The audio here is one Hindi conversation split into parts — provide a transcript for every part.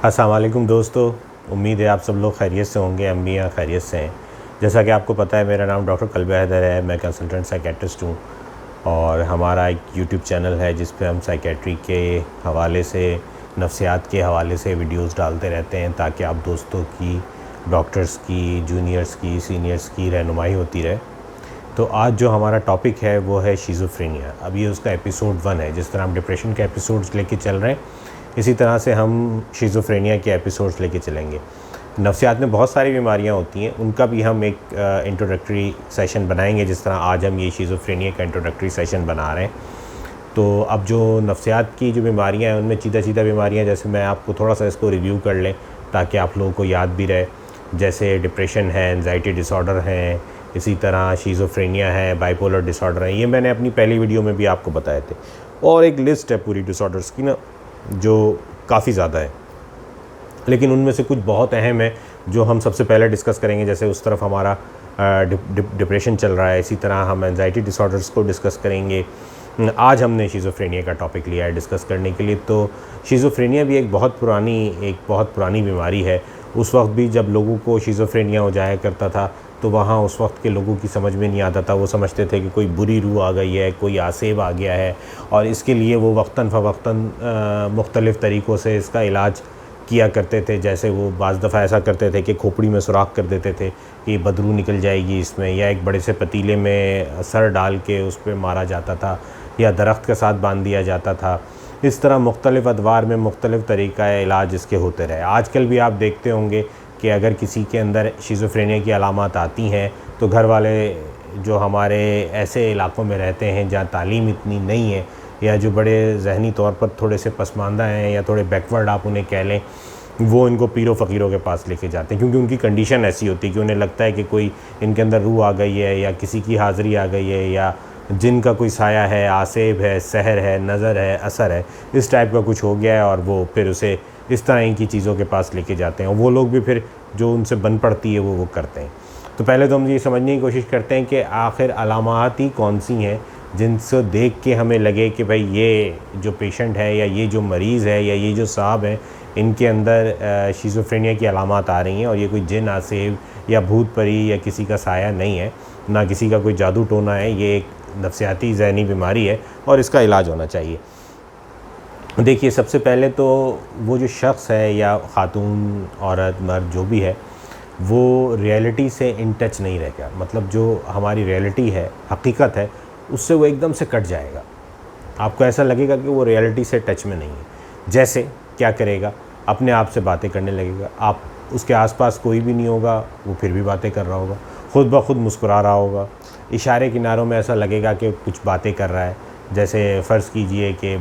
अस्सलाम वालेकुम दोस्तों। उम्मीद है आप सब लोग खैरियत से होंगे, हम भी यहाँ खैरियत से हैं। जैसा कि आपको पता है, मेरा नाम डॉक्टर कल्ब हैदर है। मैं कंसल्टेंट साइकेट्रिस्ट हूँ और हमारा एक यूट्यूब चैनल है जिस पे हम साइकेट्री के हवाले से, नफ्सियात के हवाले से वीडियोस डालते रहते हैं ताकि आप दोस्तों की, डॉक्टर्स की, जूनियर्स की, सीनियर्स की रहनुमाई होती रहे। तो आज जो हमारा टॉपिक है वो है शिज़ोफ्रेनिया। अब ये उसका एपिसोड 1 है। जिस तरह हम डिप्रेशन के एपिसोड्स लेके चल रहे हैं, इसी तरह से हम शिज़ोफ्रेनिया के एपिसोड्स लेके चलेंगे। नफ्सियात में बहुत सारी बीमारियां होती हैं, उनका भी हम एक इंट्रोडक्टरी सेशन बनाएंगे, जिस तरह आज हम ये शिज़ोफ्रेनिया का इंट्रोडक्टरी सेशन बना रहे हैं। तो अब जो नफ्सियात की जो बीमारियां हैं, उनमें सीधा बीमारियां, जैसे मैं आपको थोड़ा सा इसको रिव्यू कर लें ताकि आप लोगों को याद भी रहे। जैसे डिप्रेशन है, एंजाइटी डिसऑर्डर हैं, इसी तरह शिज़ोफ्रेनिया है, बाइपोलर डिसऑर्डर है। ये मैंने अपनी पहली वीडियो में भी आपको बताए थे। और एक लिस्ट है पूरी डिसऑर्डर्स की ना, जो काफ़ी ज़्यादा है, लेकिन उनमें से कुछ बहुत अहम है जो हम सबसे पहले डिस्कस करेंगे। जैसे उस तरफ हमारा डिप्रेशन चल रहा है, इसी तरह हम एंजाइटी डिसऑर्डर्स को डिस्कस करेंगे। आज हमने शिज़ोफ्रेनिया का टॉपिक लिया है डिस्कस करने के लिए। तो शिज़ोफ्रेनिया भी एक बहुत पुरानी बीमारी है। उस वक्त भी जब लोगों को शिज़ोफ्रेनिया हो जाया करता था, तो वहाँ उस वक्त के लोगों की समझ में नहीं आता था। वो समझते थे कि कोई बुरी रूह आ गई है, कोई आसेब आ गया है, और इसके लिए वो वक्तन फ़वक्तन मुख्तलिफ़ तरीक़ों से इसका इलाज किया करते थे। जैसे वो बाज़ दफ़ा ऐसा करते थे कि खोपड़ी में सुराख कर देते थे कि बदबू निकल जाएगी इसमें, या एक बड़े से पतीले में सर डाल के उस पर मारा जाता था, या दरख्त के साथ बांध दिया जाता था। इस तरह मुख्तलिफ़ अदवार में मुख्तलिफ़ तरीक़ा इलाज इसके होते रहे। आजकल भी आप देखते होंगे कि अगर किसी के अंदर शिज़ोफ्रेनिया की अलामात आती हैं, तो घर वाले जो हमारे ऐसे इलाक़ों में रहते हैं जहाँ तालीम इतनी नहीं है, या जो बड़े ज़हनी तौर पर थोड़े से पसमानदा हैं या थोड़े बैकवर्ड आप उन्हें कह लें, वो इनको पीरों फ़कीरों के पास लेके जाते हैं, क्योंकि उनकी कंडीशन ऐसी होती है कि उन्हें लगता है कि कोई इनके अंदर रूह आ गई है, या किसी की हाज़िरी आ गई है, या जिन का कोई साया है, आसेब है, सहर है, नज़र है, असर है, इस टाइप का कुछ हो गया है। और वो फिर उसे इस तरह की चीज़ों के पास लेके जाते हैं, और वो लोग भी फिर जो उनसे बन पड़ती है वो करते हैं। तो पहले तो हम ये समझने की कोशिश करते हैं कि आखिर अलामात ही कौन सी हैं जिनसे देख के हमें लगे कि भाई ये जो पेशेंट है, या ये जो मरीज़ है, या ये जो साहब है, इनके अंदर शिज़ोफ्रेनिया की अलामात आ रही हैं, और ये कोई जिन, आसेब या भूत परी या किसी का साया नहीं है, ना किसी का कोई जादू टोना है। ये एक नफ्सियाती ज़हनी बीमारी है और इसका इलाज होना चाहिए। देखिए, सबसे पहले तो वो जो शख्स है, या ख़ातून, औरत, मर्द, जो भी है, वो रियलिटी से इन टच नहीं रहेगा। मतलब जो हमारी रियलिटी है, हकीकत है, उससे वो एकदम से कट जाएगा। आपको ऐसा लगेगा कि वो रियलिटी से टच में नहीं है। जैसे क्या करेगा, अपने आप से बातें करने लगेगा। आप उसके आसपास कोई भी नहीं होगा, वो फिर भी बातें कर रहा होगा, ख़ुद ब खुद मुस्कुरा रहा होगा। इशारे किनारों में ऐसा लगेगा कि कुछ बातें कर रहा है। जैसे फ़र्ज़ कीजिए कि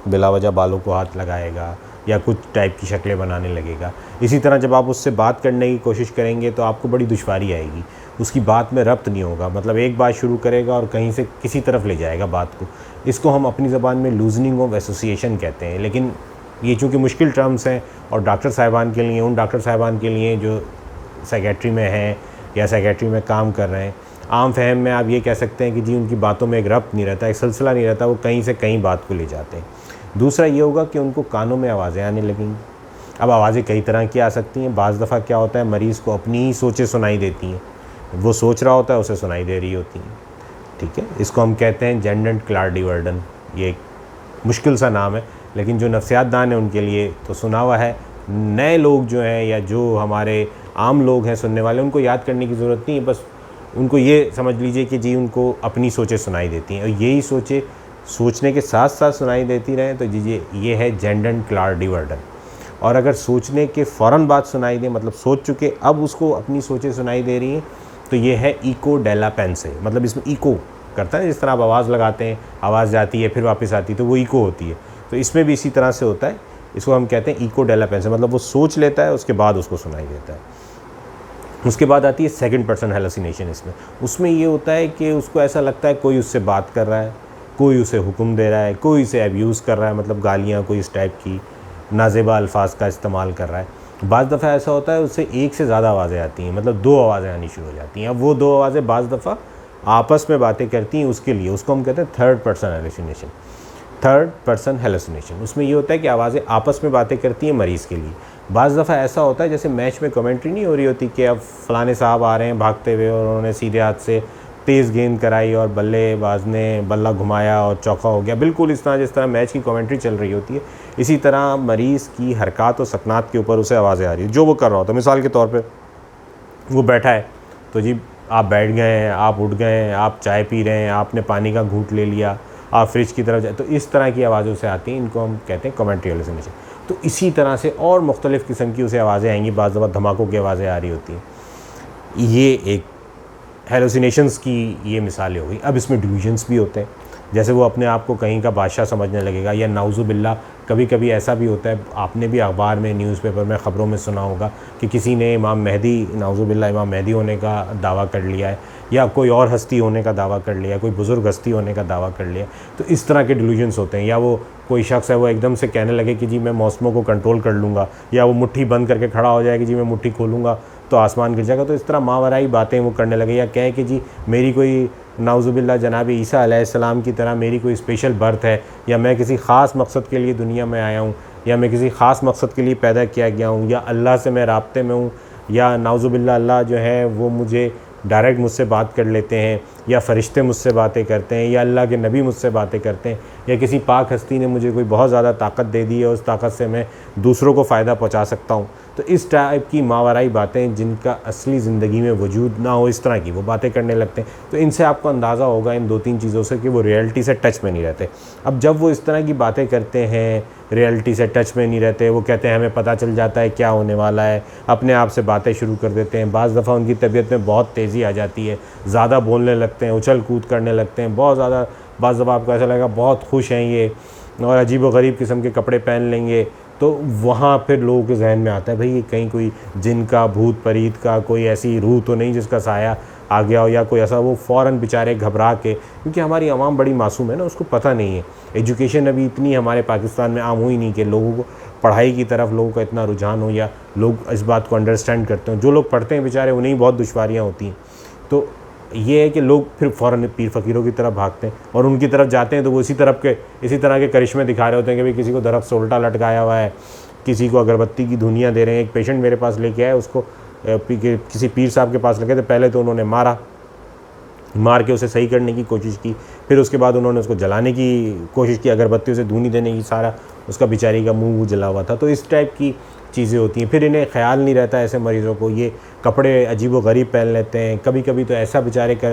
बिलावजह बालों को हाथ लगाएगा, या कुछ टाइप की शक्लें बनाने लगेगा। इसी तरह जब आप उससे बात करने की कोशिश करेंगे तो आपको बड़ी दुश्वारी आएगी। उसकी बात में रब्त नहीं होगा, मतलब एक बात शुरू करेगा और कहीं से किसी तरफ ले जाएगा बात को। इसको हम अपनी ज़बान में लूजनिंग ऑफ एसोसिएशन कहते हैं। लेकिन ये चूँकि मुश्किल टर्म्स हैं, और डॉक्टर साहिबान के लिए, उन डॉक्टर साहिबान के लिए जो साइकेट्री में हैं या साइकेट्री में काम कर रहे हैं, आम फहम में आप ये कह सकते हैं कि जी उनकी बातों में एक रब्त नहीं रहता, एक सिलसिला नहीं रहता, वो कहीं से कहीं बात को ले जाते हैं। दूसरा ये होगा कि उनको कानों में आवाज़ें आने लगेंगी। अब आवाज़ें कई तरह की आ सकती हैं। बाज़ दफ़ा क्या होता है, मरीज़ को अपनी ही सोचें सुनाई देती हैं। वो सोच रहा होता है, उसे सुनाई दे रही होती हैं। ठीक है, इसको हम कहते हैं जेंडेंट क्लार्डिवर्डन। ये एक मुश्किल सा नाम है, लेकिन जो नफ्सियात दान है उनके लिए तो सुना हुआ है। नए लोग जो हैं, या जो हमारे आम लोग हैं सुनने वाले, उनको याद करने की ज़रूरत नहीं है। बस उनको ये समझ लीजिए कि जी उनको अपनी सोचें सुनाई देती हैं, और यही सोचें सोचने के साथ साथ सुनाई देती रहें, तो जी ये है जेंडेंट क्लार्डिवर्डन। और अगर सोचने के फ़ौरन बाद सुनाई दे, मतलब सोच चुके अब उसको अपनी सोचें सुनाई दे रही हैं, तो ये है इको डेला पेंसे। मतलब इसमें इको करता है, जिस तरह आप आवाज़ लगाते हैं, आवाज़ जाती है फिर वापस आती है, तो वो इको होती है। तो इसमें भी इसी तरह से होता है। इसको हम कहते हैं इको डेला पेंसे, मतलब वो सोच लेता है, उसके बाद उसको सुनाई देता है। उसके बाद आती है सेकंड पर्सन हेलुसिनेशन। उसमें ये होता है कि उसको ऐसा लगता है कोई उससे बात कर रहा है, कोई उसे हुक्म दे रहा है, कोई उसे अब्यूज़ कर रहा है, मतलब गालियाँ, कोई इस टाइप की नाज़ेबा अल्फाज का इस्तेमाल कर रहा है। बाज़ दफ़ा ऐसा होता है उससे एक से ज़्यादा आवाज़ें आती हैं, मतलब 2 आवाज़ें आनी शुरू हो जाती हैं। अब वो 2 आवाज़ें बाज़ दफ़ा आपस में बातें करती हैं, उसके लिए उसको हम कहते हैं थर्ड पर्सन हेलुसिनेशन। उसमें ये होता है कि आवाज़ें आपस में बातें करती हैं मरीज़ के लिए, बाज़ दफ़ा ऐसा होता है जैसे मैच में कमेंट्री नहीं हो रही होती कि अब फ़लाने साहब आ रहे हैं भागते हुए और उन्होंने सीधे हाथ से तेज़ गेंद कराई और बल्लेबाज ने बल्ला घुमाया और चौका हो गया, बिल्कुल इस तरह जिस तरह मैच की कमेंट्री चल रही होती है, इसी तरह मरीज़ की हरकत और सकनात के ऊपर उसे आवाज़ें आ रही है जो वो कर रहा होता है। मिसाल के तौर पर वो बैठा है तो जी आप बैठ गए हैं, आप उठ गए हैं, आप चाय पी रहे हैं, आपने पानी का घूंट ले लिया, आप फ्रिज की तरफ जाए, तो इस तरह की आवाज़ों से आती हैं, इनको हम कहते हैं कमेंट्री हेलुसिनेशन। तो इसी तरह से और मुख्तलिफ़ किस्म की उसे आवाज़ें आएंगी, बाज़ दफ़ा धमाकों की आवाज़ें आ रही होती हैं। ये एक हेलुसिनेशंस की ये मिसालें हो गई। अब इसमें डिल्यूजन्स भी होते हैं, जैसे वो अपने आप को कहीं का बादशाह समझने लगेगा, या नाउज़ुबिल्लाह कभी कभी ऐसा भी होता है, आपने भी अखबार में, न्यूज़पेपर में, ख़बरों में सुना होगा कि किसी ने इमाम मेहदी, नाउज़ुबिल्लाह इमाम मेहदी होने का दावा कर लिया है, या कोई और हस्ती होने का दावा कर लिया, कोई बुज़ुर्ग हस्ती होने का दावा कर लिया। तो इस तरह के डिल्यूजन्स होते हैं। या वो कोई शख्स है वो एकदम से कहने लगे कि जी मैं मौसमों को कंट्रोल कर लूँगा, या वो मुट्ठी बंद करके खड़ा हो जाए कि जी मैं मुट्ठी खोलूँगा तो आसमान गिर जाएगा। तो इस तरह मावराई बातें वो करने लगे, या कहे कि जी मेरी कोई नाउज़ुबिल्लाह जनाब ईसा अलैहिस्सलाम की तरह मेरी कोई स्पेशल बर्थ है, या मैं किसी ख़ास मकसद के लिए दुनिया में आया हूँ, या मैं किसी ख़ास मकसद के लिए पैदा किया गया हूँ, या अल्लाह से मैं राब्ते में हूँ, या नाउज़ुबिल्लाह अल्लाह जो है वो मुझे डायरेक्ट मुझसे बात कर लेते हैं, या फ़रिश्ते मुझसे बातें करते हैं, या अल्लाह के नबी मुझसे बातें करते हैं, या किसी पाक हस्ती ने मुझे कोई बहुत ज़्यादा ताकत दे दी है, उस ताकत से मैं दूसरों को फ़ायदा पहुंचा सकता हूं। तो इस टाइप की मावराई बातें जिनका असली ज़िंदगी में वजूद ना हो, इस तरह की वो बातें करने लगते हैं। तो इनसे आपको अंदाज़ा होगा इन 2-3 चीज़ों से कि वो रियलिटी से टच में नहीं रहते। अब जब वो इस तरह की बातें करते हैं, रियलिटी से टच में नहीं रहते, वो कहते हैं हमें पता चल जाता है क्या होने वाला है, अपने आप से बातें शुरू कर देते हैं। बाज़ दफ़ा उनकी तबीयत में बहुत तेज़ी आ जाती है, ज़्यादा बोलने लगते हैं, उछल कूद करने लगते हैं, बहुत ज़्यादा। बाज़ दफ़ा आपको ऐसा लगेगा बहुत खुश हैं ये, और अजीब व गरीब किस्म के कपड़े पहन लेंगे। तो वहाँ फिर लोगों के जहन में आता है भाई ये कहीं कोई जिन का, भूत परीत का कोई ऐसी रूह तो नहीं जिसका साया आ गया हो, या कोई ऐसा। वो फ़ौरन बेचारे घबरा के, क्योंकि हमारी आवाम बड़ी मासूम है ना, उसको पता नहीं है। एजुकेशन अभी इतनी हमारे पाकिस्तान में आम हुई नहीं कि लोगों को पढ़ाई की तरफ लोगों का इतना रुझान हो, या लोग इस बात को अंडरस्टैंड करते हैं। जो लोग पढ़ते हैं बेचारे उन्हें बहुत दुश्वारियाँ होती हैं। तो ये है कि लोग फिर फ़ौरन पीर फ़कीरों की तरफ भागते हैं, और उनकी तरफ जाते हैं तो वो इसी तरह के करिश्मे दिखा रहे होते हैं कि भाई किसी को दरख्त से उल्टा लटकाया हुआ है, किसी को अगरबत्ती की धुनियाँ दे रहे हैं। एक पेशेंट मेरे पास लेके आए, उसको किसी पीर साहब के पास लगे थे। पहले तो उन्होंने मार के उसे सही करने की कोशिश की, फिर उसके बाद उन्होंने उसको जलाने की कोशिश की, अगरबत्ती से धुनी देने की, सारा उसका बेचारी का मुंह जला हुआ था। तो इस टाइप की चीज़ें होती हैं। फिर इन्हें ख्याल नहीं रहता ऐसे मरीज़ों को, ये कपड़े अजीब व गरीब पहन लेते हैं। कभी कभी तो ऐसा बेचारे का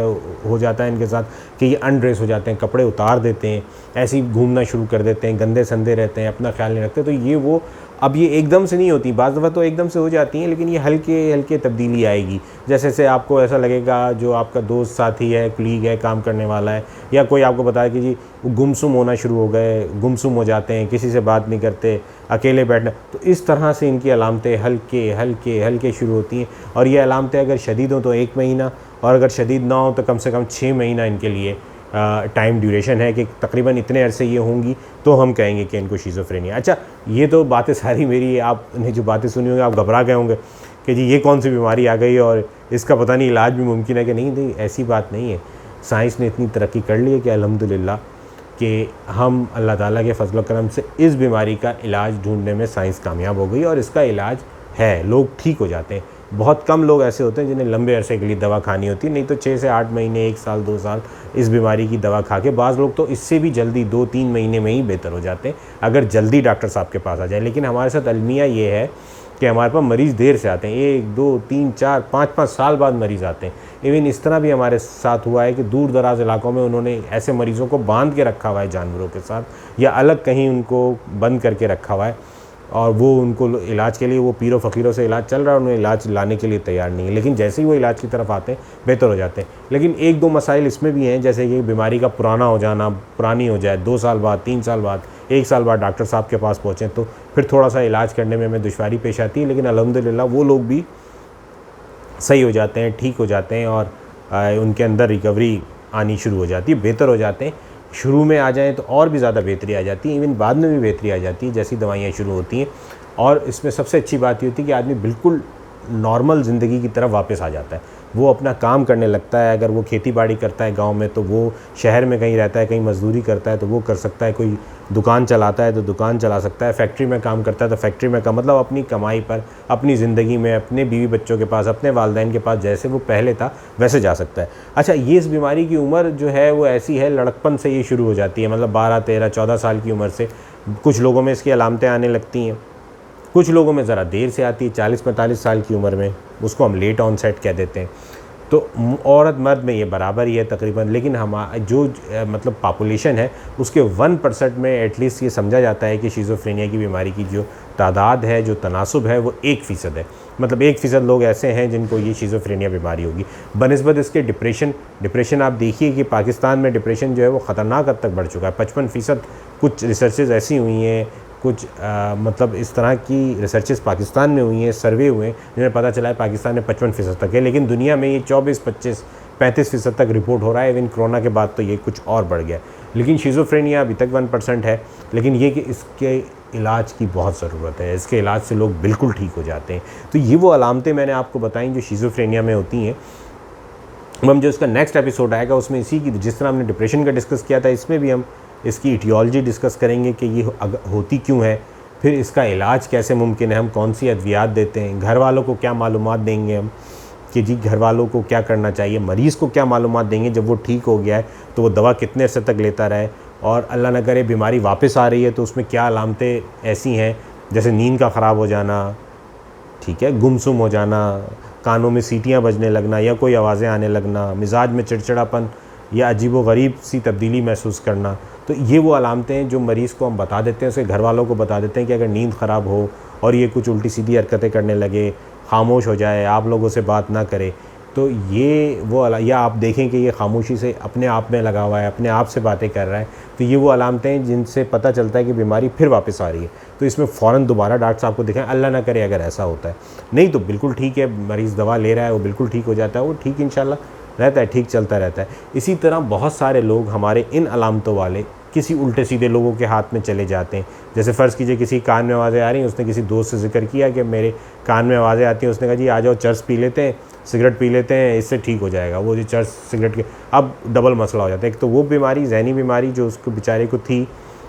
हो जाता है इनके साथ कि ये अनड्रेस हो जाते हैं, कपड़े उतार देते हैं, ऐसे ही घूमना शुरू कर देते हैं, गंदे संदे रहते हैं, अपना ख्याल नहीं रखते। तो ये वो अब ये एकदम से नहीं होती, बाज़ दफ़ा तो एकदम से हो जाती हैं, लेकिन ये हल्के हल्के तब्दीली आएगी। जैसे से आपको ऐसा लगेगा जो आपका दोस्त साथी है, कुलीग है, काम करने वाला है, या कोई आपको बताया कि जी गुमसुम होना शुरू हो गए, गुमसुम हो जाते हैं, किसी से बात नहीं करते, अकेले बैठना। तो इस तरह से इनकी अलामतें हल्के हल्के हल्के शुरू होती हैं। और ये अलामतें अगर शदीद हों तो 1 महीना, और अगर शदीद ना हो तो कम से कम 6 महीना इनके लिए टाइम ड्यूरेशन है कि तकरीबन इतने अरसे ये होंगी तो हम कहेंगे कि इनको शिज़ोफ्रेनिया। अच्छा, ये तो बातें सारी मेरी, आपने जो बातें सुनी होंगी आप घबरा गए होंगे कि जी ये कौन सी बीमारी आ गई और इसका पता नहीं इलाज भी मुमकिन है कि नहीं। ऐसी बात नहीं है। साइंस ने इतनी तरक्की कर ली है कि अल्हम्दुलिल्लाह कि हम अल्लाह ताला के फजल करम से इस बीमारी का इलाज ढूंढने में साइंस कामयाब हो गई, और इसका इलाज है, लोग ठीक हो जाते हैं। बहुत कम लोग ऐसे होते हैं जिन्हें लंबे अरसे के लिए दवा खानी होती है, नहीं तो 6 से 8 महीने, 1 साल, 2 साल इस बीमारी की दवा खा के बाज़ लोग तो इससे भी जल्दी 2-3 महीने में ही बेहतर हो जाते हैं, अगर जल्दी डॉक्टर साहब के पास आ जाए। लेकिन हमारे साथ अलमिया ये है कि हमारे पास मरीज़ देर से आते हैं, 1, 2, 3, 4, 5-5 साल बाद मरीज़ आते हैं। इवन इस तरह भी हमारे साथ हुआ है कि दूर दराज इलाकों में उन्होंने ऐसे मरीज़ों को बांध के रखा हुआ है जानवरों के साथ, या अलग कहीं उनको बंद करके रखा हुआ है, और वो उनको इलाज के लिए, वो पीरों फ़कीरों से इलाज चल रहा है, उन्हें इलाज लाने के लिए तैयार नहीं है। लेकिन जैसे ही वो इलाज की तरफ आते हैं बेहतर हो जाते हैं। लेकिन 1-2 मसाइल इसमें भी हैं, जैसे कि बीमारी का पुराना हो जाना, पुरानी हो जाए, 2 साल बाद, 3 साल बाद, 1 साल बाद डॉक्टर साहब के पास पहुँचें तो फिर थोड़ा सा इलाज करने में हमें दुश्वारी पेश आती है। लेकिन अल्हम्दुलिल्लाह वो लोग भी सही हो जाते हैं, ठीक हो जाते हैं, और उनके अंदर रिकवरी आनी शुरू हो जाती है, बेहतर हो जाते हैं। शुरू में आ जाएँ तो और भी ज़्यादा बेहतरी आ जाती है, इवन बाद में भी बेहतरी आ जाती है जैसी दवाइयाँ शुरू होती हैं। और इसमें सबसे अच्छी बात ये होती है कि आदमी बिल्कुल नॉर्मल ज़िंदगी की तरफ वापस आ जाता है। वो अपना काम करने लगता है। अगर वो खेती बाड़ी करता है गांव में तो वो शहर में कहीं रहता है, कहीं मजदूरी करता है तो वो कर सकता है, कोई दुकान चलाता है तो दुकान चला सकता है, फैक्ट्री में काम करता है तो फैक्ट्री में मतलब अपनी कमाई पर, अपनी ज़िंदगी में, अपने बीवी बच्चों के पास, अपने वालिदैन के पास जैसे वो पहले था वैसे जा सकता है। अच्छा, ये इस बीमारी की उम्र जो है वो ऐसी है, लड़कपन से ये शुरू हो जाती है, मतलब 12, 13, 14 साल की उम्र से कुछ लोगों में इसकी अलामतें आने लगती हैं, कुछ लोगों में ज़रा देर से आती है, 40-45 साल की उम्र में, उसको हम लेट ऑनसेट कह देते हैं। तो औरत मर्द में ये बराबर ही है तकरीबन, लेकिन जो मतलब पॉपुलेशन है उसके 1% में एटलीस्ट ये समझा जाता है कि शिज़ोफ्रेनिया की बीमारी की जो तादाद है, जो तनासुब है वो 1% है। मतलब 1% लोग ऐसे हैं जिनको ये शिज़ोफ्रेनिया बीमारी होगी। बनिस्बत इसके डिप्रेशन आप देखिए कि पाकिस्तान में डिप्रेशन जो है वो ख़तरनाक हद तक बढ़ चुका है। 55% कुछ रिसर्चेज़ ऐसी हुई हैं, कुछ मतलब इस तरह की रिसर्चेस पाकिस्तान में हुई हैं, सर्वे हुए हैं, जिन्हें पता चला है पाकिस्तान में 55% तक है, लेकिन दुनिया में ये 24, 25, 35% तक रिपोर्ट हो रहा है। इवन कोरोना के बाद तो ये कुछ और बढ़ गया। लेकिन शिज़ोफ्रेनिया अभी तक 1% है, लेकिन ये कि इसके इलाज की बहुत ज़रूरत है। इसके इलाज से लोग बिल्कुल ठीक हो जाते हैं। तो ये वो अलामतें मैंने आपको बताई जो शिज़ोफ्रेनिया में होती हैं। हम जो इसका नेक्स्ट एपिसोड आएगा उसमें इसी की, जिस तरह हमने डिप्रेशन का डिस्कस किया था, इसमें भी हम इसकी इटियोलॉजी डिस्कस करेंगे कि ये होती क्यों है, फिर इसका इलाज कैसे मुमकिन है, हम कौन सी अद्वियात देते हैं, घर वालों को क्या मालूमात देंगे हम कि जी घर वालों को क्या करना चाहिए, मरीज़ को क्या मालूमात देंगे जब वो ठीक हो गया है तो वो दवा कितने अरसे तक लेता रहे, और अल्लाह न करे बीमारी वापस आ रही है तो उसमें क्या अलामतें ऐसी हैं जैसे नींद का ख़राब हो जाना, ठीक है, गुमसुम हो जाना, कानों में सीटियाँ बजने लगना या कोई आवाज़ें आने लगना, मिजाज में चिड़चिड़ापन या अजीबो-गरीब सी तब्दीली महसूस करना। तो ये वो अलामतें हैं जो मरीज़ को हम बता देते हैं, उसके घर वालों को बता देते हैं कि अगर नींद ख़राब हो और ये कुछ उल्टी सीधी हरकतें करने लगे, खामोश हो जाए, आप लोगों से बात ना करे, तो ये वो या आप देखें कि ये खामोशी से अपने आप में लगा हुआ है, अपने आप से बातें कर रहा है, तो ये वो अलामतें हैं जिनसे पता चलता है कि बीमारी फिर वापस आ रही है। तो इसमें फ़ौरन दोबारा डॉक्टर साहब को दिखाएं। अल्लाह ना करे अगर ऐसा होता है, नहीं तो बिल्कुल ठीक है, मरीज़ दवा ले रहा है वो बिल्कुल ठीक हो जाता है, वो ठीक इंशाल्लाह रहता है, ठीक चलता रहता है। इसी तरह बहुत सारे लोग हमारे इन अलामतों वाले किसी उल्टे सीधे लोगों के हाथ में चले जाते हैं। जैसे फ़र्ज़ कीजिए किसी कान में आवाज़ें आ रही हैं, उसने किसी दोस्त से ज़िक्र किया कि मेरे कान में आवाज़ें आती हैं, उसने कहा जी आ जाओ चर्च पी लेते हैं, सिगरेट पी लेते हैं, इससे ठीक हो जाएगा। वो जो चर्च सिगरेट के अब डबल मसला हो जाता है। एक तो वो बीमारी, ज़हनी बीमारी जो उसको बेचारे को थी,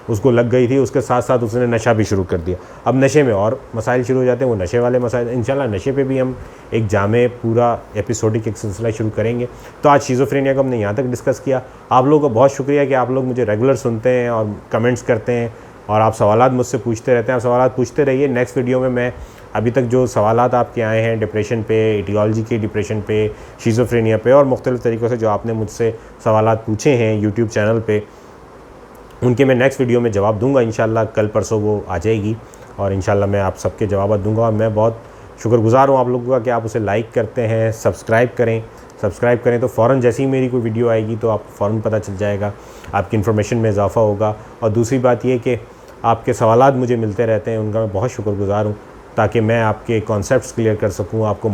उसको लग गई थी, उसके साथ साथ उसने नशा भी शुरू कर दिया। अब नशे में और मसाइल शुरू हो जाते हैं, वो नशे वाले मसाइल। इंशाल्लाह नशे पे भी हम एक जामे पूरा एपिसोडिक एक सिलसिला शुरू करेंगे। तो आज शिज़ोफ्रेनिया को हमने यहाँ तक डिस्कस किया। आप लोगों का बहुत शुक्रिया कि आप लोग मुझे रेगुलर सुनते हैं और कमेंट्स करते हैं और आप सवालात मुझसे पूछते रहते हैं। आप सवालात पूछते रहिए। नेक्स्ट वीडियो में मैं अभी तक जो सवालात आपके आए हैं डिप्रेशन पे, एटियोलॉजी के डिप्रेशन पे, शिज़ोफ्रेनिया पे और मुख्तलिफ़ तरीक़ों से जो आपने मुझसे सवालात पूछे हैं यूट्यूब चैनल पे, उनके मैं नेक्स्ट वीडियो में जवाब दूंगा। इंशाल्लाह कल परसों वो आ जाएगी और इंशाल्लाह मैं आप सबके जवाब दूंगा। और मैं बहुत शुक्रगुज़ार हूँ आप लोगों का कि आप उसे लाइक करते हैं, सब्सक्राइब करें तो फ़ौरन जैसे ही मेरी कोई वीडियो आएगी तो आपको फ़ौरन पता चल जाएगा, आपकी इन्फॉर्मेशन में इजाफ़ा होगा। और दूसरी बात ये कि आपके सवालात मुझे मिलते रहते हैं, उनका मैं बहुत शुक्रगुज़ार हूँ, ताकि मैं आपके कॉन्सेप्ट्स क्लियर कर सकूँ, आपको